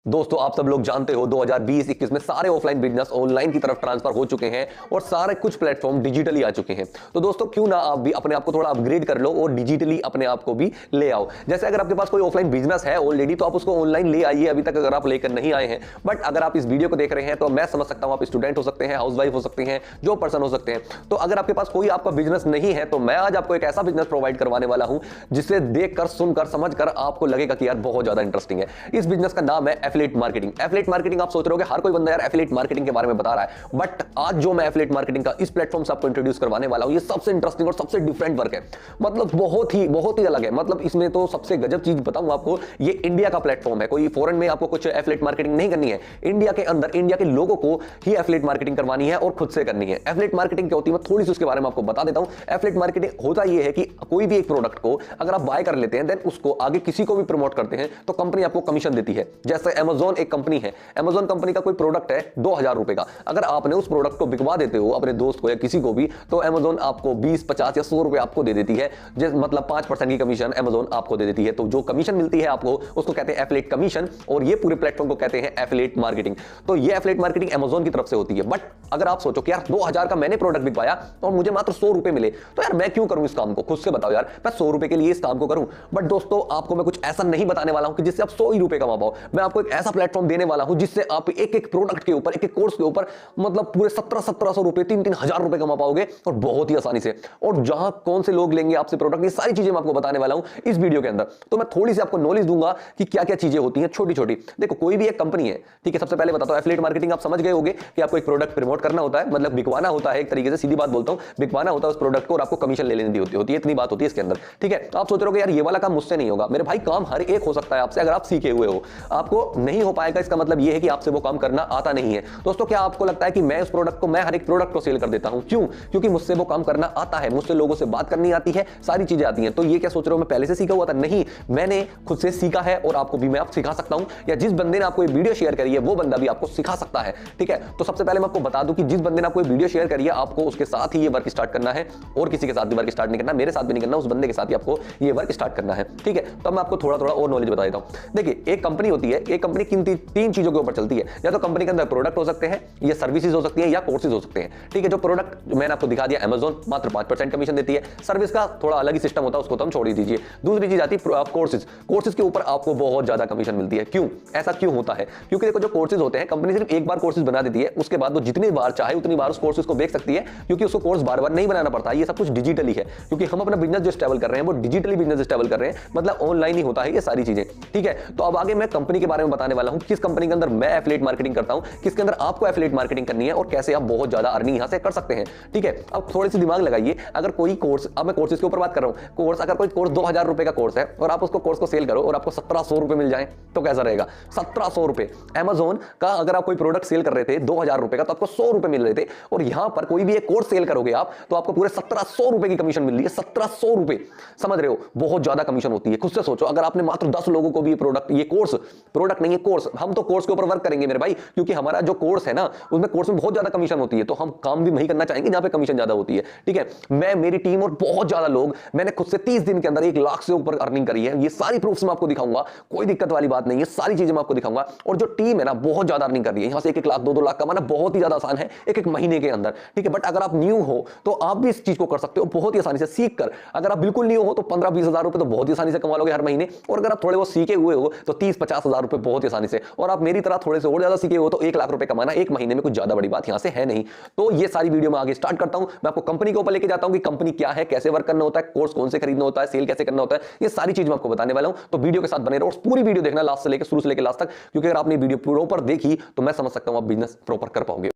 दोस्तों आप सब लोग जानते हो 2020-21 में सारे ऑफलाइन बिजनेस ऑनलाइन की तरफ ट्रांसफर हो चुके हैं और सारे कुछ प्लेटफॉर्म डिजिटली आ चुके हैं। तो दोस्तों क्यों ना आप भी अपने आप को थोड़ा अपग्रेड कर लो और डिजिटली अपने आप को भी ले आओ। जैसे अगर आपके पास कोई ऑफलाइन बिजनेस है ऑलरेडी तो आप उसको ऑनलाइन ले आइए, अभी तक अगर आप लेकर नहीं आए हैं। बट अगर आप इस वीडियो को देख रहे हैं तो मैं समझ सकता हूं आप स्टूडेंट हो सकते हैं, हाउसवाइफ हो सकते हैं, जो पर्सन हो सकते हैं। तो अगर आपके पास कोई आपका बिजनेस नहीं है तो मैं आज आपको एक ऐसा बिजनेस प्रोवाइड करवाने वाला हूं जिसे देखकर, सुनकर, समझकर आपको लगेगा कि यार बहुत ज्यादा इंटरेस्टिंग है। इस बिजनेस का नाम है एफिलिएट मार्केटिंग। एफिलिएट मार्केटिंग आप सोच रहे होगे हर कोई बंदा यार एफिलिएट मार्केटिंग के बारे में बता रहा है, बट आज जो मैं एफिलिएट मार्केटिंग का इस प्लेटफॉर्म से आपको इंट्रोड्यूस करवाने वाला हूं ये सबसे इंटरेस्टिंग और सबसे डिफरेंट वर्क है। मतलब बहुत ही अलग है। मतलब इसमें तो सबसे गजब चीज बताऊं आपको, ये इंडिया का प्लेटफॉर्म है। कोई फॉरेन में आपको कुछ एफिलिएट मार्केटिंग नहीं करनी है, इंडिया के अंदर इंडिया के लोगों को ही एफिलिएट मार्केटिंग करवानी है और खुद से करनी है। एफिलिएट मार्केटिंग क्या होती है मैं थोड़ी सी उसके बारे में आपको बता देता हूं। एफिलिएट मार्केटिंग होता यह है कि कोई भी एक प्रोडक्ट को अगर आप बाय कर लेते हैं देन उसको आगे किसी को भी प्रमोट करते हैं तो कंपनी आपको कमीशन देती है। जैसे अमेजॉन एक कंपनी है, अमेजॉन कंपनी का कोई प्रोडक्ट है 2000 रुपए का, अगर आपने उस प्रोडक्ट को बिकवा देते हो अपने दोस्त को या किसी को भी तो अमेजॉन आपको 20, 50 या 100 रुपए आपको दे देती है। मतलब 5% की कमीशन अमेजॉन आपको दे देती है। तो जो कमीशन मिलती है आपको उसको कहते हैं एफिलिएट कमीशन और ये पूरे प्लेटफॉर्म को कहते हैं एफिलिएट मार्केटिंग। तो ये एफिलिएट मार्केटिंग अमेजॉन की तरफ से होती है। बट अगर आप सोचो कि यार 2000 का मैंने प्रोडक्ट बिकवाया और मुझे मात्र 100 रुपए मिले तो यार मैं क्यों करूं इस काम को, खुद से बताओ यार, मैं 100 रुपए के लिए इस काम को करूं। बट दोस्तों आपको मैं कुछ ऐसा नहीं बताने वाला हूं कि जिससे आप 100 ही रुपए कमा पाओ। मैं आपको एक ऐसा प्लेटफॉर्म देने वाला हूं जिससे आप एक एक प्रोडक्ट के ऊपर, एक एक कोर्स के ऊपर मतलब पूरे 1700 रुपए, 3-3 हजार रुपए कमा पाओगे और बहुत ही आसानी से। और जहां कौन से लोग लेंगे आपसे प्रोडक्ट, ये सारी चीजें मैं आपको बताने वाला हूं इस वीडियो के अंदर। तो मैं थोड़ी सी आपको नॉलेज दूंगा कि क्या क्या चीजें होती हैं छोटी छोटी। देखो कोई भी एक कंपनी है, ठीक है, सबसे पहले बताता हूं एफिलिएट मार्केटिंग आप समझ गए होंगे कि आपको एक प्रोडक्ट प्रमोट करना होता है, मतलब बिकवाना होता है। एक तरीके से सीधी बात बोलता हूं, बिकवाना होता है उस प्रोडक्ट को और आपको कमीशन ले लेनी होती है। इतनी बात होती है इसके अंदर, ठीक है। आप सोच रहे हो यार ये वाला काम मुझसे नहीं होगा। मेरे भाई काम हर एक हो सकता है आपसे, अगर आप सीखे हुए हो। आपको नहीं हो पाएगा इसका मतलब यह है कि आपसे वो काम करना आता नहीं है। दोस्तों क्या आपको लगता है कि मैं उस प्रोडक्ट को, मैं हर एक प्रोडक्ट को सेल कर देता हूं? क्यों? क्योंकि मुझसे वो काम करना आता है, मुझसे लोगों से बात करनी आती है, सारी चीजें आती हैं। तो ये क्या सोच रहे हो मैं पहले से सीखा हुआ था? नहीं, मैंने खुद से सीखा है और आपको भी मैं आप सिखा सकता हूं, या जिस बंदे ने आपको ये वीडियो शेयर करी है वो बंदा भी आपको सिखा सकता है, ठीक है। तो सबसे पहले मैं आपको बता दूं कि जिस बंदे ने आपको वीडियो शेयर करी है आपको उसके साथ ही ये वर्क स्टार्ट करना है और किसी के साथ भी वर्क स्टार्ट नहीं करना, मेरे साथ भी नहीं करना, उस बंदे के साथ ही आपको ये वर्क स्टार्ट करना है, ठीक है। तो मैं आपको थोड़ा थोड़ा और नॉलेज बता देता हूं। देखिए एक कंपनी होती है, एक कंपनी किन तीन चीजों के ऊपर चलती है। या तो कंपनी के अंदर प्रोडक्ट हो सकते हैं, या सर्विसेज हो सकती है, या कोर्सेज हो सकते हैं, ठीक है। जो प्रोडक्ट मैंने आपको दिखा दिया अमेजॉन मात्र 5% कमीशन देती है, सर्विस का थोड़ा अलग ही सिस्टम होता है, उसको तो हम छोड़ ही दीजिए। दूसरी चीज आती है कोर्सेज। कोर्सेज के ऊपर आपको बहुत ज्यादा कमीशन मिलती है। क्यों ऐसा क्यों होता है? क्योंकि देखो जो कोर्सेज होते हैं कंपनी सिर्फ एक बार कोर्सेज बना देती है, उसके बाद वो जितनी बार चाहे उतनी बार उस कोर्सेज को बेच सकती है, क्योंकि उसको कोर्स बार बार नहीं बनाना पड़ता। ये सब कुछ डिजिटली है, क्योंकि हम अपना बिजनेस जो स्टेबल कर रहे हैं वो डिजिटली बिजनेस स्टेबल कर रहे हैं, मतलब ऑनलाइन ही होता है ये सारी चीजें, ठीक है। तो अब आगे मैं कंपनी के बारे में बताने वाला हूं, किस कंपनी के अंदर मैं एफिलिएट मार्केटिंग करता हूं, किसके अंदर आपको एफिलिएट मार्केटिंग करनी है और कैसे आप बहुत ज्यादा अर्निंग यहां से कर सकते हैं, ठीक है। अब थोड़ी सी दिमाग लगाइए, अगर कोई कोर्स, अब मैं कोर्सेज के ऊपर बात कर रहा हूं, कोर्स अगर कोई कोर्स 2000 रुपए का कोर्स है और आप उसको कोर्स को सेल करो और आपको 1700 रुपए मिल जाए तो कैसा रहेगा? 1700 रुपए अमेजॉन का अगर आप कोई प्रोडक्ट सेल कर रहे थे 2000 रुपए का तो आपको 100 रुपए मिल रहे थे, और यहां पर कोई भी एक कोर्स सेल करोगे आप तो आपको पूरे 1700 रुपए की कमीशन मिल रही है। 1700 रुपए, समझ रहे हो? बहुत ज्यादा कमीशन होती है। खुद से सोचो अगर आपने मात्र 10 लोगों को भी प्रोडक्ट, ये कोर्स, प्रोडक्ट नहीं है कोर्स, हम तो कोर्स के ऊपर वर्क करेंगे मेरे भाई, क्योंकि हमारा जो कोर्स है ना उसमें कोर्स में बहुत ज्यादा कमीशन होती है, तो हम काम भी वही करना चाहेंगे जहां पे कमीशन ज्यादा होती है, ठीक है। मैं, मेरी टीम और बहुत ज्यादा लोग, मैंने खुद से 30 दिन के अंदर 1 लाख से ऊपर अर्निंग करी है। ये सारी प्रूफ्स मैं आपको दिखाऊंगा, कोई दिक्कत वाली बात नहीं है, सारी चीजें मैं आपको दिखाऊंगा। और जो टीम है ना बहुत ज्यादा अर्निंग कर रही है, यहां से 1-1 लाख 2-2 लाख कमाना बहुत ही ज्यादा आसान है एक महीने के अंदर, ठीक है। बट अगर आप न्यू हो तो आप भी इस चीज को कर सकते हो बहुत ही आसानी से सीख कर। अगर आप बिल्कुल न्यू हो तो 15-20 हजार रुपए तो बहुत ही आसानी से कमा लोगे हर महीने, और अगर आप थोड़े वो सीखे हुए हो तो 30-50 हजार रुपए बहुत ही आसानी से, और आप मेरी तरह थोड़े से और ज्यादा सीखे हो तो 1 लाख रुपए कमाना एक महीने में कुछ ज्यादा बड़ी बात यहां से है नहीं। तो ये सारी वीडियो में आगे स्टार्ट करता हूं, मैं आपको कंपनी के ऊपर लेके जाता हूं कि कंपनी क्या है, कैसे वर्क करना होता है, कोर्स कौन से खरीदना होता है, सेल कैसे करना होता है, ये सारी चीज मैं आपको बताने वाला हूं। तो वीडियो के साथ बने रहो और पूरी वीडियो देखना लास्ट से लेकर, शुरू से लेकर लास्ट तक, क्योंकि अगर आपने वीडियो प्रॉपर देखी तो मैं समझ सकता हूं आप बिजनेस प्रॉपर कर पाओगे।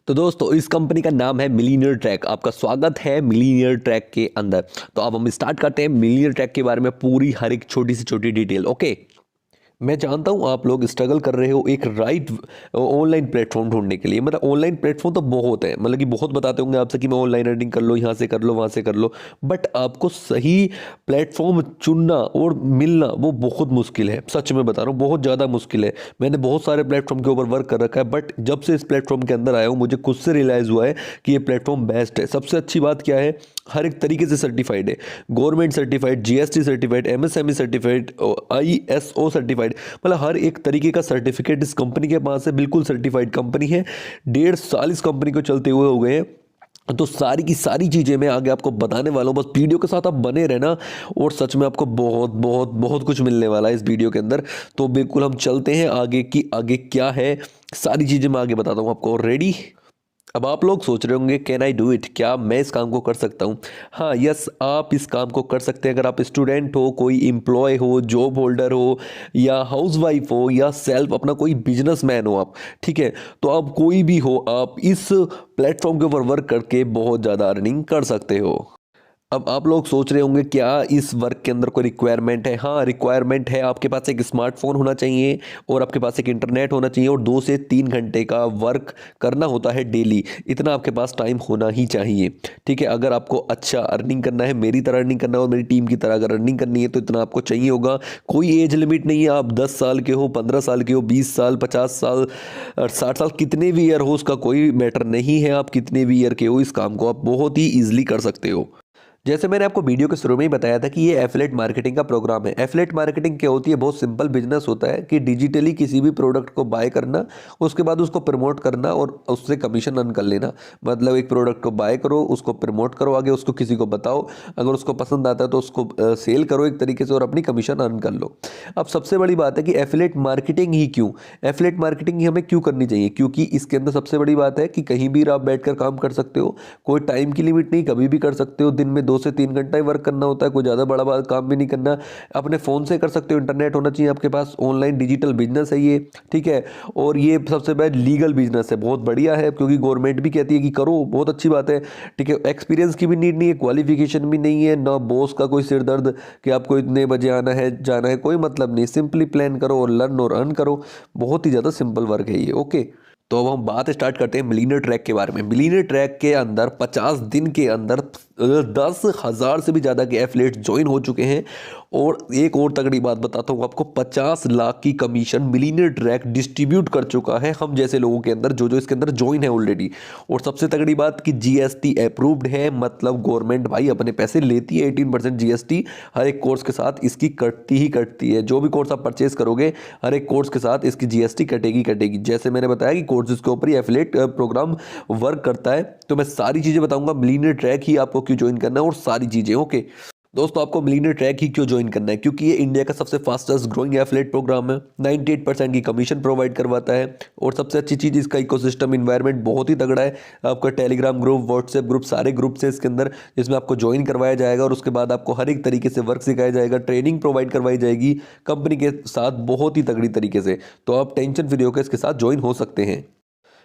तो दोस्तों इस कंपनी का नाम है मिलीनियर ट्रैक। आपका स्वागत है मिलीनियर ट्रैक के अंदर। तो अब हम स्टार्ट करते हैं मिलीनियर ट्रैक के बारे में पूरी हर एक छोटी से छोटी डिटेल, ओके। मैं जानता हूँ आप लोग स्ट्रगल कर रहे हो एक राइट ऑनलाइन प्लेटफॉर्म ढूंढने के लिए। मतलब ऑनलाइन प्लेटफॉर्म तो बहुत है, मतलब कि बहुत बताते होंगे आपसे कि मैं ऑनलाइन अर्निंग कर लो, यहाँ से कर लो, वहाँ से कर लो, बट आपको सही प्लेटफॉर्म चुनना और मिलना वो बहुत मुश्किल है। सच में बता रहा हूँ, बहुत ज़्यादा मुश्किल है। मैंने बहुत सारे प्लेटफॉर्म के ऊपर वर्क कर रखा है, बट जब से इस प्लेटफॉर्म के अंदर आया हूँ मुझे खुद से रियलाइज़ हुआ है कि ये प्लेटफॉर्म बेस्ट है। सबसे अच्छी बात क्या है, हर एक तरीके से सर्टिफाइड है, government certified, GST certified, MSME certified, ISO certified, मतलब हर एक तरीके का सर्टिफिकेट इस कंपनी के पास है। बिल्कुल सर्टिफाइड कंपनी है, 1.5 साल इस कंपनी को चलते हुए हो गए हैं। तो सारी की सारी चीज़ें मैं आगे आपको बताने वाला हूँ, बस वीडियो के साथ आप बने रहना और सच में आपको बहुत बहुत बहुत कुछ मिलने वाला है इस वीडियो के अंदर। तो बिल्कुल हम चलते हैं आगे की, आगे क्या है सारी चीज़ें मैं आगे बताता हूँ आपको। रेडी? अब आप लोग सोच रहे होंगे कैन आई डू इट, क्या मैं इस काम को कर सकता हूँ? हाँ, यस, आप इस काम को कर सकते हैं। अगर आप स्टूडेंट हो, कोई एम्प्लॉय हो, जॉब होल्डर हो, या हाउसवाइफ हो, या सेल्फ अपना कोई बिजनेसमैन हो आप, ठीक है, तो आप कोई भी हो, आप इस प्लेटफॉर्म के ऊपर वर्क करके बहुत ज़्यादा अर्निंग कर सकते हो। अब आप लोग सोच रहे होंगे क्या इस वर्क के अंदर कोई रिक्वायरमेंट है? हाँ, रिक्वायरमेंट है। आपके पास एक स्मार्टफोन होना चाहिए और आपके पास एक इंटरनेट होना चाहिए और 2 से 3 घंटे का वर्क करना होता है डेली। इतना आपके पास टाइम होना ही चाहिए, ठीक है। अगर आपको अच्छा अर्निंग करना है, मेरी तरह अर्निंग करना है और मेरी टीम की तरह अगर अर्निंग करनी है तो इतना आपको चाहिए होगा। कोई एज लिमिट नहीं है, आप 10 साल के हो, 15 साल के हो, 20 साल, 50 साल, 60 साल, कितने भी ईयर हो उसका कोई मैटर नहीं है। आप कितने भी ईयर के हो, इस काम को आप बहुत ही ईजिली कर सकते हो। जैसे मैंने आपको वीडियो के शुरू में ही बताया था कि ये एफिलिएट मार्केटिंग का प्रोग्राम है। एफिलिएट मार्केटिंग क्या होती है? बहुत सिंपल बिजनेस होता है कि डिजिटली किसी भी प्रोडक्ट को बाय करना, उसके बाद उसको प्रमोट करना और उससे कमीशन अर्न कर लेना। मतलब एक प्रोडक्ट को बाय करो, उसको प्रमोट करो, आगे उसको किसी को बताओ, अगर उसको पसंद आता है तो उसको सेल करो एक तरीके से और अपनी कमीशन अर्न कर लो। अब सबसे बड़ी बात है कि एफिलिएट मार्केटिंग ही क्यों, एफिलिएट मार्केटिंग ही हमें क्यों करनी चाहिए? क्योंकि इसके अंदर सबसे बड़ी बात है कि कहीं भी आप बैठकर काम कर सकते हो, कोई टाइम की लिमिट नहीं, कभी भी कर सकते हो। दिन में 2 से 3 घंटा ही वर्क करना होता है, कोई ज़्यादा बड़ा काम भी नहीं करना। अपने फ़ोन से कर सकते हो, इंटरनेट होना चाहिए आपके पास, ऑनलाइन डिजिटल बिजनेस है ये, ठीक है। और ये सबसे बड़ा लीगल बिजनेस है, बहुत बढ़िया है क्योंकि गवर्नमेंट भी कहती है कि करो, बहुत अच्छी बात है, ठीक है। एक्सपीरियंस की भी नीड नहीं है, क्वालिफिकेशन भी नहीं है, ना बॉस का कोई सिर दर्द कि आपको इतने बजे आना है जाना है, कोई मतलब नहीं। सिंपली प्लान करो और लर्न और अर्न करो, बहुत ही ज़्यादा सिंपल वर्क है ये, ओके। तो अब हम बात स्टार्ट करते हैं मिलियनेयर ट्रैक के बारे में। मिलियनेयर ट्रैक के अंदर 50 दिन के अंदर 10,000 से भी ज़्यादा के एफिलिएट्स ज्वाइन हो चुके हैं। और एक और तगड़ी बात बताता हूँ आपको, 50 लाख की कमीशन मिलियनेयर ट्रैक डिस्ट्रीब्यूट कर चुका है हम जैसे लोगों के अंदर, जो इसके अंदर ज्वाइन है ऑलरेडी। और सबसे तगड़ी बात कि जीएसटी अप्रूव्ड है, मतलब गवर्नमेंट भाई अपने पैसे लेती है। 18% जीएसटी हर एक कोर्स के साथ इसकी कटती ही कटती है। जो भी कोर्स आप परचेज करोगे, हर एक कोर्स के साथ इसकी जीएसटी कटेगी कटेगी। जैसे मैंने बताया कि कोर्सेज के ऊपर ही एफिलिएट प्रोग्राम वर्क करता है। तो मैं सारी चीज़ें बताऊंगा, मिलियनेयर ट्रैक ही आपको क्यों ज्वाइन करना है और सारी चीज़ें, ओके। दोस्तों, आपको मिलियनेयर ट्रैक ही क्यों ज्वाइन करना है? क्योंकि ये इंडिया का सबसे फास्टेस्ट ग्रोइंग एफिलिएट प्रोग्राम है, 98% की कमीशन प्रोवाइड करवाता है। और सबसे अच्छी चीज़, इसका इकोसिस्टम इन्वायरमेंट बहुत ही तगड़ा है। आपका टेलीग्राम ग्रुप, व्हाट्सएप ग्रुप, सारे ग्रुप्स है इसके अंदर, जिसमें आपको ज्वाइन करवाया जाएगा और उसके बाद आपको हर एक तरीके से वर्क सिखाया जाएगा, ट्रेनिंग प्रोवाइड करवाई जाएगी कंपनी के साथ बहुत ही तगड़ी तरीके से। तो आप टेंशन फ्री होकर इसके साथ ज्वाइन हो सकते हैं।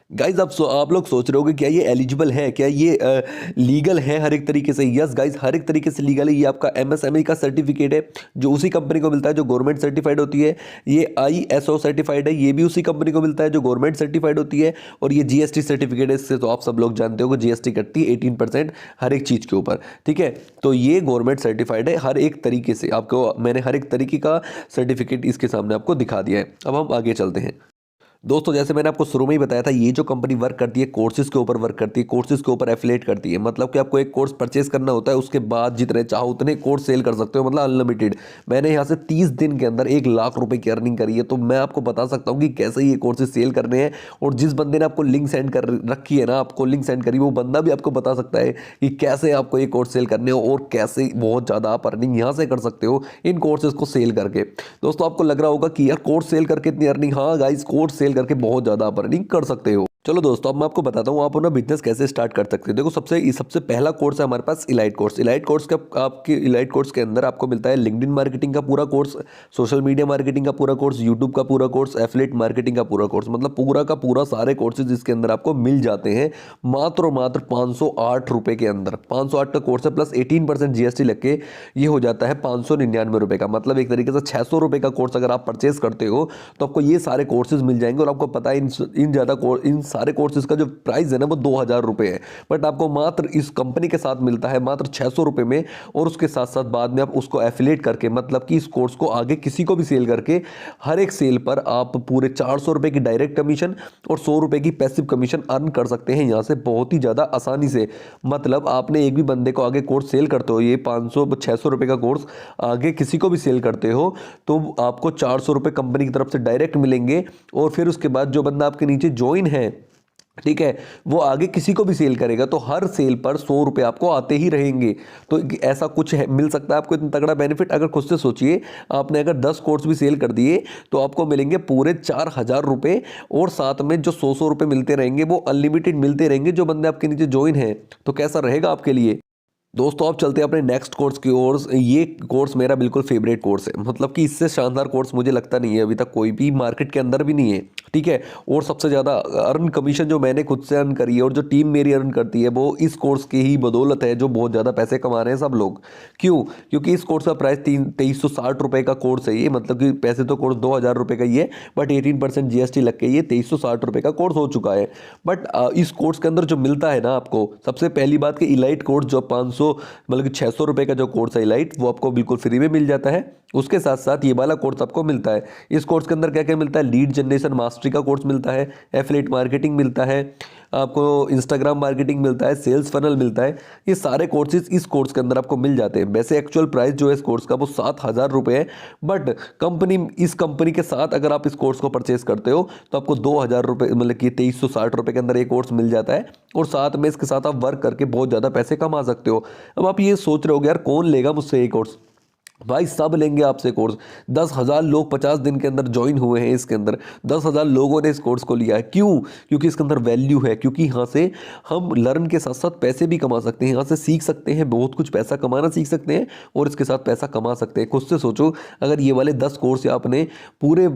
गाइज, आप लोग सोच रहे होगे क्या ये एलिजिबल है, क्या ये लीगल है हर एक तरीके से? यस गाइज, हर एक तरीके से लीगल है। ये आपका एमएसएमई का सर्टिफिकेट है जो उसी कंपनी को मिलता है जो गवर्नमेंट सर्टिफाइड होती है। ये आईएसओ सर्टिफाइड है, ये भी उसी कंपनी को मिलता है जो गवर्नमेंट सर्टिफाइड होती है। और ये जीएसटी सर्टिफिकेट है, इससे तो आप सब लोग जानते हो कि जीएसटी कटती है 18% हर एक चीज़ के ऊपर, ठीक है। तो ये गवर्नमेंट सर्टिफाइड है हर एक तरीके से। आपको मैंने हर एक तरीके का सर्टिफिकेट इसके सामने आपको दिखा दिया है। अब हम आगे चलते हैं। दोस्तों, जैसे मैंने आपको शुरू में ही बताया था, ये जो कंपनी वर्क करती है कोर्सेज के ऊपर वर्क करती है, कोर्सेज के ऊपर एफिलिएट करती है। मतलब कि आपको एक कोर्स परचेस करना होता है, उसके बाद जितने चाहो उतने कोर्स सेल कर सकते हो, मतलब अनलिमिटेड। मैंने यहाँ से 30 दिन के अंदर 1 लाख रुपए की अर्निंग करी है। तो मैं आपको बता सकता हूँ कि कैसे ये कोर्सेज सेल करने हैं। और जिस बंदे ने आपको लिंक सेंड कर रखी है ना, आपको लिंक सेंड करी, वो बंदा भी आपको बता सकता है कि कैसे आपको ये कोर्स सेल करने हो और कैसे बहुत ज़्यादा आप अर्निंग यहाँ से कर सकते हो इन कोर्सेज को सेल करके। दोस्तों, आपको लग रहा होगा कि यार कोर्स सेल करके इतनी अर्निंग, हाँ गाइस, कोर्स सेल करके बहुत ज़्यादा आप अर्निंग कर सकते हो। चलो दोस्तों, अब मैं आपको बताता हूँ आप अपना बिजनेस कैसे स्टार्ट कर सकते हो। देखो, सबसे पहला कोर्स है हमारे पास इलाइट कोर्स। इलाइट कोर्स का आपके इलाइट कोर्स के अंदर आपको मिलता है लिंक्डइन मार्केटिंग का पूरा कोर्स, सोशल मीडिया मार्केटिंग का पूरा कोर्स, यूट्यूब का पूरा कोर्स, एफिलिएट मार्केटिंग का पूरा कोर्स। मतलब पूरा का पूरा सारे कोर्सेज इसके अंदर आपको मिल जाते हैं मात्र और मात्र 508 रुपये के अंदर। 508 का कोर्स है, प्लस 18% जीएसटी लग के ये हो जाता है 599 रुपये का। मतलब एक तरीके से 600 रुपये का कोर्स अगर आप परचेस करते हो तो आपको ये सारे कोर्सेज मिल जाएंगे। और आपको पता है इन सारे कोर्सेज का जो प्राइस है ना वो 2,000 रुपये है, बट आपको मात्र इस कंपनी के साथ मिलता है मात्र 600 रुपये में। और उसके साथ साथ बाद में आप उसको एफिलेट करके, मतलब कि इस कोर्स को आगे किसी को भी सेल करके, हर एक सेल पर आप पूरे 400 रुपये की डायरेक्ट कमीशन और 100 रुपये की पैसिव कमीशन अर्न कर सकते हैं यहाँ से बहुत ही ज़्यादा आसानी से। मतलब आपने एक भी बंदे को आगे कोर्स सेल करते हो, ये 500-600 रुपये का कोर्स आगे किसी को भी सेल करते हो तो आपको 400 रुपये कंपनी की तरफ से डायरेक्ट मिलेंगे। और फिर उसके बाद जो बंदा आपके नीचे ज्वाइन है, ठीक है, वो आगे किसी को भी सेल करेगा तो हर सेल पर 100 रुपये आपको आते ही रहेंगे। तो ऐसा कुछ है, मिल सकता है आपको इतना तगड़ा बेनिफिट। अगर खुद से सोचिए, आपने अगर 10 कोर्स भी सेल कर दिए तो आपको मिलेंगे पूरे 4,000 रुपये, और साथ में जो 100 रुपये मिलते रहेंगे वो अनलिमिटेड मिलते रहेंगे जो बंदे आपके नीचे ज्वाइन है। तो कैसा रहेगा आपके लिए दोस्तों। आप चलते हैं अपने नेक्स्ट कोर्स की ओर। ये कोर्स मेरा बिल्कुल फेवरेट कोर्स है, मतलब कि इससे शानदार कोर्स मुझे लगता नहीं है अभी तक कोई भी मार्केट के अंदर भी नहीं है, ठीक है। और सबसे ज़्यादा अर्न कमीशन जो मैंने खुद से अर्न करी है और जो टीम मेरी अर्न करती है वो इस कोर्स की ही बदौलत है, जो बहुत ज़्यादा पैसे कमा रहे हैं सब लोग। क्यों? क्योंकि इस कोर्स का प्राइस 2360 रुपये का कोर्स है ये, मतलब कि पैसे तो कोर्स 2,000 रुपये का ही है, बट 18% GST लग के ये 2360 रुपये का कोर्स हो चुका है। बट इस कोर्स के अंदर जो मिलता है ना आपको, सबसे पहली बात कि इलाइट कोर्स जो 500 मतलब कि 600 रुपये का जो कोर्स है इलाइट, वो आपको बिल्कुल फ्री में मिल जाता है। उसके साथ साथ ये वाला कोर्स आपको मिलता है। इस कोर्स के अंदर क्या क्या मिलता है? लीड जनरेशन मास्टरी का कोर्स मिलता है, एफिलिएट मार्केटिंग मिलता है, आपको इंस्टाग्राम मार्केटिंग मिलता है, सेल्स फनल मिलता है। ये सारे कोर्सेज इस कोर्स के अंदर आपको मिल जाते हैं। वैसे एक्चुअल प्राइस जो है इस कोर्स का वो 7,000 रुपये है, बट इस कंपनी के साथ अगर आप इस कोर्स को परचेज करते हो तो आपको 2,000 रुपये, मतलब कि 2360 रुपये के अंदर ये कोर्स मिल जाता है। और साथ में इसके साथ आप वर्क करके बहुत ज़्यादा पैसे कमा सकते हो। अब आप ये सोच रहे हो यार कौन लेगा मुझसे ये कोर्स? भाई सब लेंगे आपसे कोर्स। 10,000 लोग 50 दिन के अंदर ज्वाइन हुए हैं इसके अंदर, 10,000 लोगों ने इस कोर्स को लिया है। क्यों? क्योंकि इसके अंदर वैल्यू है, क्योंकि यहाँ से हम लर्न के साथ साथ पैसे भी कमा सकते हैं, यहाँ से सीख सकते हैं बहुत कुछ, पैसा कमाना सीख सकते हैं और इसके साथ पैसा कमा सकते हैं। खुद से सोचो, अगर ये वाले 10 कोर्स आपने पूरे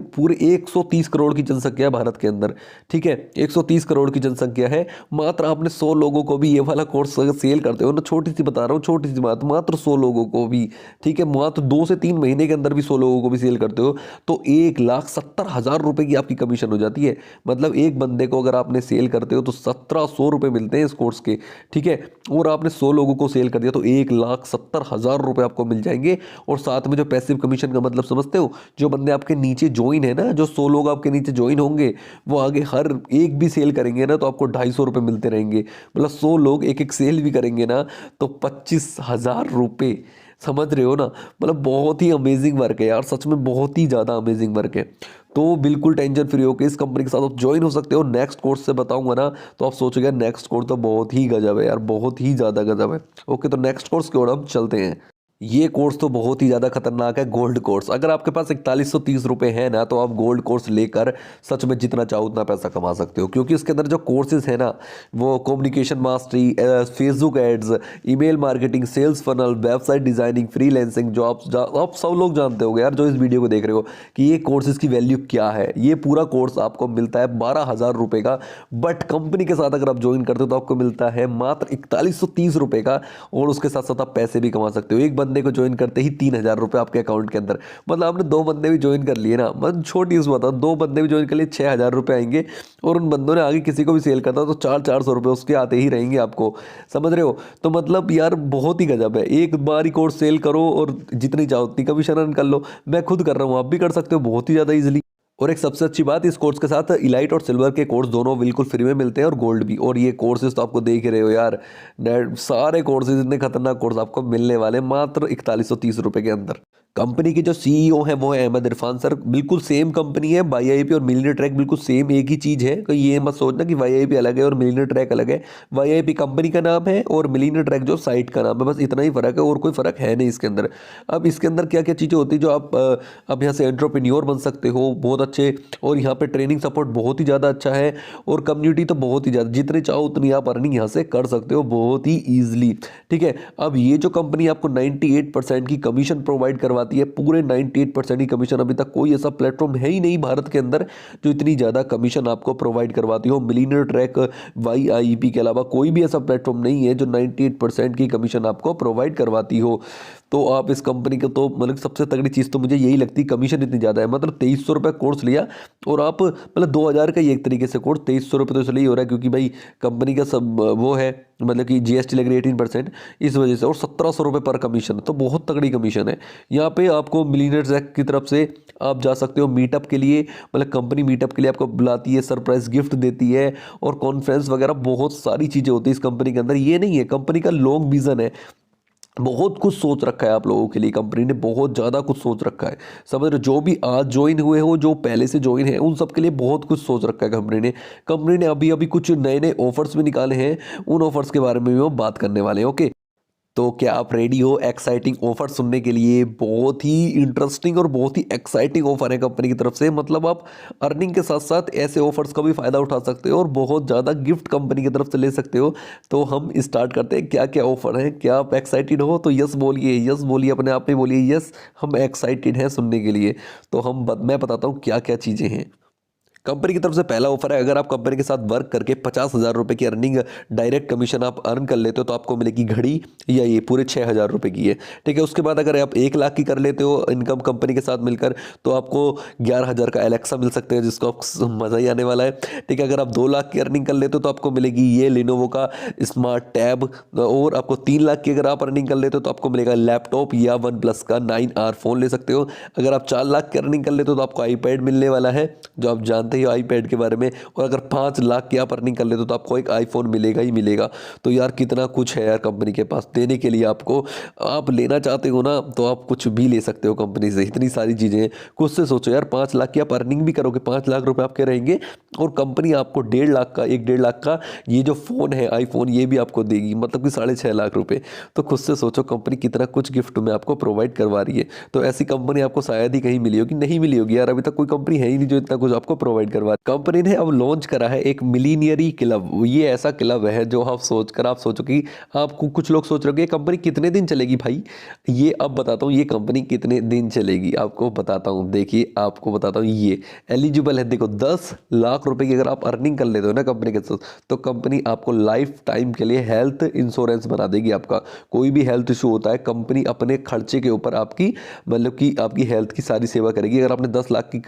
130 करोड़ की जनसंख्या है भारत के अंदर, ठीक है, 130 करोड़ की जनसंख्या है, मात्र आपने 100 लोगों को भी ये वाला कोर्स सेल करते हो ना, छोटी सी बता रहा हूँ, छोटी सी बात, मात्र 100 लोगों को भी, ठीक है, तो 2 से 3 महीने के अंदर भी 100 लोगों को भी सेल करते हो तो 1,70,000 रुपए की आपकी कमीशन हो जाती है। मतलब एक बंदे को अगर आपने सेल करते हो तो 1,700 रुपए मिलते हैं इस कोर्स के, ठीक है। और आपने 100 लोगों को सेल कर दिया तो 1,70,000 रुपए आपको मिल जाएंगे। और साथ में जो पैसिव कमीशन का मतलब समझते हो, जो बंदे आपके नीचे ज्वाइन है ना, जो 100 लोग आपके नीचे ज्वाइन होंगे, वो आगे हर एक भी सेल करेंगे ना तो आपको 250 रुपये मिलते रहेंगे। मतलब 100 लोग एक एक सेल भी करेंगे ना तो 25,000 रुपये, समझ रहे हो ना। मतलब बहुत ही अमेजिंग वर्क है यार, सच में बहुत ही ज़्यादा अमेजिंग वर्क है। तो बिल्कुल टेंशन फ्री होकर इस कंपनी के साथ आप ज्वाइन हो सकते हो। नेक्स्ट कोर्स से बताऊंगा ना तो आप सोचोगे नेक्स्ट कोर्स तो बहुत ही गजब है यार, बहुत ही ज़्यादा गजब है। ओके, तो नेक्स्ट कोर्स की ओर हम चलते हैं। ये कोर्स तो बहुत ही ज़्यादा खतरनाक है, गोल्ड कोर्स। अगर आपके पास 4130 रुपये है ना तो आप गोल्ड कोर्स लेकर सच में जितना चाहो उतना पैसा कमा सकते हो, क्योंकि इसके अंदर जो कोर्सेज है ना वो communication mastery, Facebook ads, email marketing, sales funnel, website designing, freelancing, jobs. आप सब लोग जानते होंगे यार जो इस वीडियो को देख रहे हो कि ये कोर्सेज की वैल्यू क्या है। ये पूरा कोर्स आपको मिलता है 12,000 रुपये का, बट कंपनी के साथ अगर आप ज्वाइन करते हो तो आपको मिलता है मात्र 4130 रुपये का। और उसके साथ साथ आप पैसे भी कमा सकते हो। एक बंदे को ज्वाइन करते ही 3,000 रुपये आपके अकाउंट के अंदर। मतलब आपने 2 बंदे भी ज्वाइन कर लिए ना, मतलब छोटी सी बात है, 2 बंदे भी ज्वाइन कर लिए 6,000 रुपये आएंगे। और उन बंदों ने आगे किसी को भी सेल करता तो 400 रुपये उसके आते ही रहेंगे आपको, समझ रहे हो। तो मतलब यार बहुत ही गजब है। एक बार ही कोर्स सेल करो और जितनी चाहो उतनी कमीशन अर्न कर लो। मैं खुद कर रहा हूँ, आप भी कर सकते हो बहुत ही ज़्यादा ईजिली। और एक सबसे अच्छी बात, इस कोर्स के साथ इलाइट और सिल्वर के कोर्स दोनों बिल्कुल फ्री में मिलते हैं और गोल्ड भी। और ये कोर्सेज तो आपको देख रहे हो यार, सारे कोर्सेज इतने खतरनाक कोर्स आपको मिलने वाले मात्र 4130 रुपये के अंदर। कंपनी के जो सीईओ हैं वो है अहमद इरफान सर। बिल्कुल सेम कंपनी है, YIP और मिलियनेयर ट्रैक बिल्कुल सेम एक ही चीज़ है। तो ये मत सोचना कि YIP अलग है और मिलियनेयर ट्रैक अलग है। YIP कंपनी का नाम है और मिलियनेयर ट्रैक जो साइट का नाम है, बस इतना ही फ़र्क है और कोई फ़र्क है नहीं इसके अंदर। अब इसके अंदर क्या क्या चीज़ें होती है जो आप यहाँ से एंटरप्रेन्योर बन सकते हो बहुत अच्छे। और यहाँ पर ट्रेनिंग सपोर्ट बहुत ही ज़्यादा अच्छा है और कम्युनिटी तो बहुत ही ज़्यादा, जितने चाहो उतनी आप अर्निंग यहाँ से कर सकते हो बहुत ही ईजिली, ठीक है। अब ये जो कंपनी आपको 98% की कमीशन प्रोवाइड करवाती है, पूरे 98% की कमीशन, अभी तक कोई ऐसा प्लेटफॉर्म है ही नहीं भारत के अंदर जो इतनी ज़्यादा कमीशन आपको प्रोवाइड करवाती हो। मिलियनेयर ट्रैक, YIP के अलावा कोई भी ऐसा प्लेटफॉर्म नहीं है जो 98% की कमीशन आपको प्रोवाइड करवाती हो। तो आप इस कंपनी के तो मतलब सबसे तगड़ी चीज़ तो मुझे यही लगती है, कमीशन इतनी ज़्यादा है। मतलब 2300 रुपये कोर्स लिया और आप मतलब 2000 का ही एक तरीके से कोर्स, 2300 रुपये तो इसलिए हो रहा है क्योंकि भाई कंपनी का सब वो है, मतलब कि जीएसटी लग रही है 18%, इस वजह से, और 1700 रुपये पर कमीशन, तो बहुत तगड़ी कमीशन है। यहाँ पे आपको मिलीनियर्स एक्ट की तरफ से आप जा सकते हो मीटअप के लिए, मतलब कंपनी मीटअप के लिए आपको बुलाती है, सरप्राइज गिफ्ट देती है, और कॉन्फ्रेंस वगैरह बहुत सारी चीज़ें होती है इस कंपनी के अंदर। ये नहीं है, कंपनी का लॉन्ग विजन है, बहुत कुछ सोच रखा है आप लोगों के लिए, कंपनी ने बहुत ज़्यादा कुछ सोच रखा है। समझ रहे हो, जो भी आज ज्वाइन हुए हो, जो पहले से ज्वाइन है, उन सब के लिए बहुत कुछ सोच रखा है कंपनी ने अभी अभी कुछ नए नए ऑफर्स भी निकाले हैं, उन ऑफर्स के बारे में भी हम बात करने वाले हैं। ओके, तो क्या आप रेडी हो एक्साइटिंग ऑफर सुनने के लिए? बहुत ही इंटरेस्टिंग और बहुत ही एक्साइटिंग ऑफर है कंपनी की तरफ से। मतलब आप अर्निंग के साथ साथ ऐसे ऑफर्स का भी फ़ायदा उठा सकते हो और बहुत ज़्यादा गिफ्ट कंपनी की तरफ से ले सकते हो। तो हम स्टार्ट करते हैं, क्या क्या ऑफर है, क्या आप एक्साइटेड हो? तो यस बोलिए, यस बोलिए, अपने आप में बोलिए यस, हम एक्साइटेड हैं सुनने के लिए। तो मैं बताता हूँ क्या क्या चीज़ें हैं। कंपनी की तरफ से पहला ऑफर है, अगर आप कंपनी के साथ वर्क करके 50,000 रुपये की अर्निंग डायरेक्ट कमीशन आप अर्न कर लेते हो तो आपको मिलेगी घड़ी, या ये पूरे 6,000 रुपये की है। ठीक है, उसके बाद अगर आप 1 लाख की कर लेते हो इनकम कंपनी के साथ मिलकर तो आपको 11,000 का एलेक्सा मिल सकते हैं, जिसको आप मज़ा ही आने वाला है। ठीक है, अगर आप 2 लाख की अर्निंग कर लेते हो तो आपको मिलेगी ये लिनोवो का स्मार्ट टैब, और आपको 3 लाख की अगर आप अर्निंग कर लेते हो तो आपको मिलेगा लैपटॉप या OnePlus का 9R फ़ोन ले सकते हो। अगर आप 4 लाख की अर्निंग कर लेते हो तो आपको आईपैड मिलने वाला है, जो आप जानते ही आईपैड के बारे में। और अगर 5 लाख की आप अर्निंग कर लेते हो तो आपको एक आईफोन मिलेगा ही मिलेगा। तो यार कितना कुछ है यार कंपनी के पास देने के लिए आपको। आप लेना चाहते हो ना तो आप कुछ भी ले सकते हो कंपनी से, इतनी सारी चीज़ें हैं। कुछ से सोचो यार, 5 लाख की आप अर्निंग भी करोगे, 5 लाख रुपए आपके रहेंगे, और कंपनी आपको 1.5 लाख का ये जो फ़ोन है आईफोन, ये भी आपको देगी, मतलब कि 6.5 लाख रुपए। तो खुद से सोचो कंपनी कितना कुछ गिफ्ट में आपको प्रोवाइड करवा रही है। तो ऐसी कंपनी आपको शायद ही कहीं मिली होगी, नहीं मिली होगी यार, अभी तक कोई कंपनी है ही नहीं जो इतना कुछ आपको प्रोवाइड करवा रही है। कंपनी ने अब लॉन्च करा है एक मिलीनियरी क्लब। ये ऐसा क्लब है जो आप सोचो कि आपको, कुछ लोग सोच रहे हो कि ये कंपनी कितने दिन चलेगी भाई। ये अब बताता हूँ ये कंपनी कितने दिन चलेगी, आपको बताता हूँ। देखिए आपको बताता हूँ, ये एलिजिबल है, देखो 10 लाख रुपए की अगर आप अर्निंग कर लेते हो ना कंपनी के साथ, तो कंपनी आपको लाइफ टाइम के लिए हेल्थ इंश्योरेंस बना देगी। आपका कोई भी हेल्थ इशू होता है, कंपनी अपने खर्चे के ऊपर आपकी, मतलब कि आपकी हेल्थ की सारी सेवा करेगी। अगर आपने 10 लाख की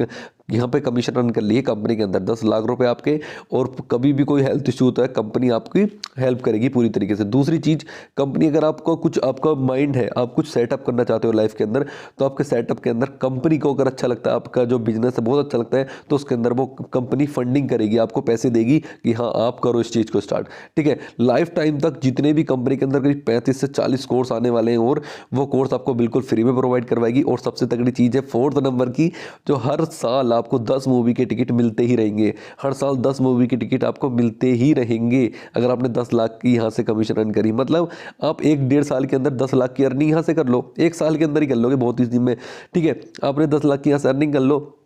यहाँ पे कमीशन अर्न कर ली है कंपनी के अंदर, 10 लाख रुपए आपके, और कभी भी कोई हेल्थ इशू होता है कंपनी आपकी हेल्प करेगी पूरी तरीके से। दूसरी चीज़, कंपनी अगर आपको कुछ, आपका माइंड है, आप कुछ सेटअप करना चाहते हो लाइफ के अंदर, तो आपके सेटअप के अंदर कंपनी को अगर अच्छा लगता है, आपका जो बिजनेस है बहुत अच्छा लगता है, तो उसके अंदर वो कंपनी फंडिंग करेगी, आपको पैसे देगी कि हाँ आप करो इस चीज़ को स्टार्ट। ठीक है, लाइफ टाइम तक जितने भी कंपनी के अंदर करीब 35 से 40 कोर्स आने वाले हैं, और वो कोर्स आपको बिल्कुल फ्री में प्रोवाइड करवाएगी। और सबसे तगड़ी चीज़ है 4th नंबर की, जो हर साल आपको 10 मूवी के टिकट मिलते ही रहेंगे। हर साल 10 मूवी के टिकट आपको मिलते ही रहेंगे अगर आपने 10 लाख की यहाँ से कमीशन अर्न करी। मतलब आप 1-1.5 साल के अंदर 10 लाख की अर्निंग यहाँ से कर लो, 1 साल के अंदर ही कर लोगे बहुत इस दिन में। ठीक है, आपने 10 लाख की यहाँ से अर्निंग कर लो,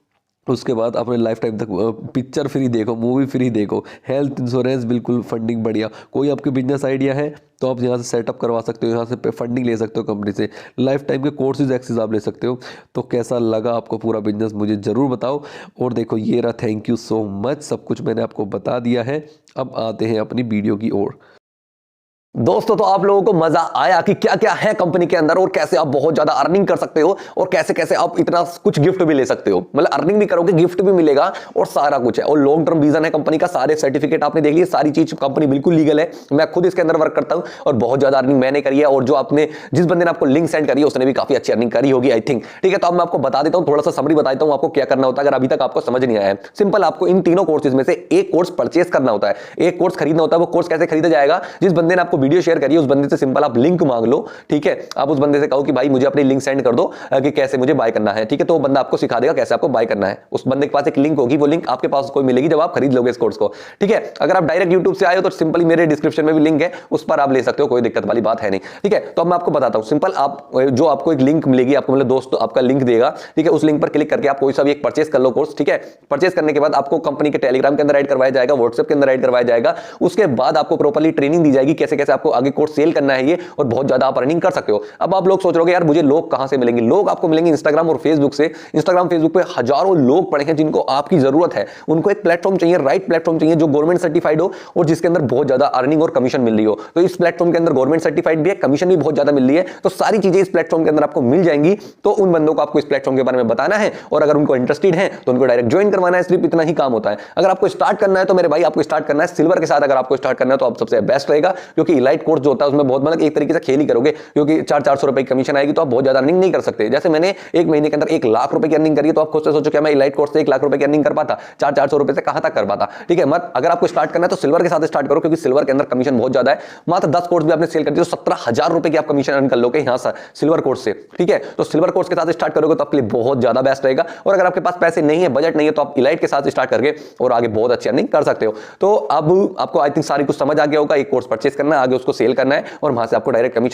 उसके बाद अपने लाइफ टाइम तक पिक्चर फ्री देखो, मूवी फ्री देखो, हेल्थ इंश्योरेंस बिल्कुल फंडिंग बढ़िया। कोई आपके बिजनेस आइडिया है तो आप यहाँ से सेटअप करवा सकते हो, यहाँ से फंडिंग ले सकते हो कंपनी से, लाइफ टाइम के कोर्सेज एक्सेस आप ले सकते हो। तो कैसा लगा आपको पूरा बिजनेस मुझे ज़रूर बताओ। और देखो ये रहा, थैंक यू सो मच, सब कुछ मैंने आपको बता दिया है। अब आते हैं अपनी वीडियो की ओर। दोस्तों, तो आप लोगों को मजा आया कि क्या क्या है कंपनी के अंदर और कैसे आप बहुत ज्यादा अर्निंग कर सकते हो और कैसे कैसे आप इतना कुछ गिफ्ट भी ले सकते हो। मतलब अर्निंग भी करोगे, गिफ्ट भी मिलेगा और सारा कुछ है। और लॉन्ग टर्म विजन है कंपनी का, सारे सर्टिफिकेट आपने देख लिए, सारी चीज कंपनी बिल्कुल लीगल है। मैं खुद इसके अंदर वर्क करता हूं और बहुत ज्यादा अर्निंग मैंने करी है, और जो आपने, जिस बंदे ने आपको लिंक सेंड करी है उसने भी काफी अच्छी अर्निंग करी होगी आई थिंक। ठीक है, तो अब मैं आपको बता देता हूं, थोड़ा सा समरी बता देता हूं आपको क्या करना होता है अगर अभी तक आपको समझ नहीं आया है। सिंपल, आपको इन तीनों कोर्सेज में से एक कोर्स परचेस करना होता है, एक कोर्स खरीदना होता है। वो कोर्स कैसे खरीदा जाएगा? जिस बंदे ने आपको वीडियो शेयर करी है उस बंदे से सिंपल आप लिंक मांग लो। ठीक है, आप उस बंदे से कहो कि भाई मुझे अपनी लिंक सेंड कर दो कि कैसे मुझे बाय करना है। ठीक है, तो वो बंदा आपको सिखा देगा कैसे आपको बाय करना है। उस बंदे के पास एक लिंक होगी, वो लिंक आपके पास कोई मिलेगी जब आप खरीद लोगे इस कोर्स को। ठीक है, अगर आप डायरेक्ट यूट्यूब से आए हो तो सिंपली मेरे डिस्क्रिप्शन में भी लिंक है, उस पर आप ले सकते हो, कोई दिक्कत वाली बात है नहीं। ठीक है, तो अब मैं आपको बताता हूं सिंपल, आप जो आपको एक लिंक मिलेगी, आपको मतलब दोस्त आपका लिंक देगा। ठीक है, उस लिंक पर क्लिक करके आप कोई सा भी एक परचेस कर लो कोर्स। ठीक है, परचेस करने के बाद आपको कंपनी के टेलीग्राम के अंदर ऐड करवाया जाएगा, व्हाट्सएप के अंदर ऐड करवाया जाएगा। उसके बाद आपको प्रॉपर्ली ट्रेनिंग दी जाएगी कैसे कैसे कैसे आपको आगे कोर्स सेल करना है ये, और बहुत ज्यादा आप अर्निंग कर सकते हो। अब आप लोग सोच रहे हो यार मुझे लोग कहां से मिलेंगे? लोग आपको मिलेंगे इंस्टाग्राम और फेसबुक से। इंस्टाग्राम फेसबुक पे हजारों लोग पड़े हैं जिनको आपकी जरूरत है। उनको एक प्लेटफॉर्म चाहिए, राइट प्लेटफॉर्म चाहिए जो गवर्नमेंट सर्टिफाइड हो और जिसके अंदर बहुत ज्यादा अर्निंग और कमीशन मिल रही हो। तो इस प्लेटफॉर्म के अंदर गवर्नमेंट सर्टिफाइड भी है, कमीशन भी बहुत ज्यादा मिल रही है, तो सारी चीजें इस प्लेटफॉर्म के अंदर आपको मिल जाएंगी। तो उन बंदों को आपको इस प्लेटफॉर्म के बारे में बताना है, और अगर उनको इंटरेस्टेड है तो उनको डायरेक्ट ज्वाइन करवाना है। सिर्फ इतना ही काम होता है। अगर आपको स्टार्ट करना है तो मेरे भाई आपको स्टार्ट करना है सिल्वर के साथ। अगर आपको स्टार्ट करना है तो आप सबसे बेस्ट रहेगा, क्योंकि इलाइट कोर्स जो होता है उसमें बहुत मतलब एक तरीके से खेल ही करोगे, क्योंकि 400 रुपए की कमीशन आएगी तो आप बहुत ज्यादा अर्निंग नहीं कर सकते। जैसे मैंने एक महीने के अंदर 1 लाख रुपए की अर्निंग करी, तो आप खुद से सोचो क्या मैं इलाइट कोर्स से 1 लाख रुपए की अर्निंग कर पाता? 400 रुपए से कहां तक कर पाता? ठीक है, मत अगर आपको स्टार्ट करना है तो सिल्वर के साथ स्टार्ट करो, क्योंकि सिल्वर के अंदर कमीशन बहुत ज्यादा है। मात्र 10 कोर्स भी आपने सेल कर दिए तो 17,000 रुपए की आप कमीशन अर्न कर लोगे यहां से सिल्वर कोर्स से। ठीक है, तो सिल्वर कोर्स के साथ स्टार्ट करोगे तो आपके लिए बहुत ज्यादा बेस्ट रहेगा। और अगर आपके पास पैसे नहीं है, बजट नहीं है, तो आप इलाइट के साथ स्टार्ट करके और आगे बहुत अच्छी अर्निंग कर सकते हो। तो अब आपको आई थिंक सारी कुछ समझ आ गया होगा। एक कोर्स परचेस करना है, आगे उसको सेल करना है और वहां से आपको डायरेक्ट कमीशन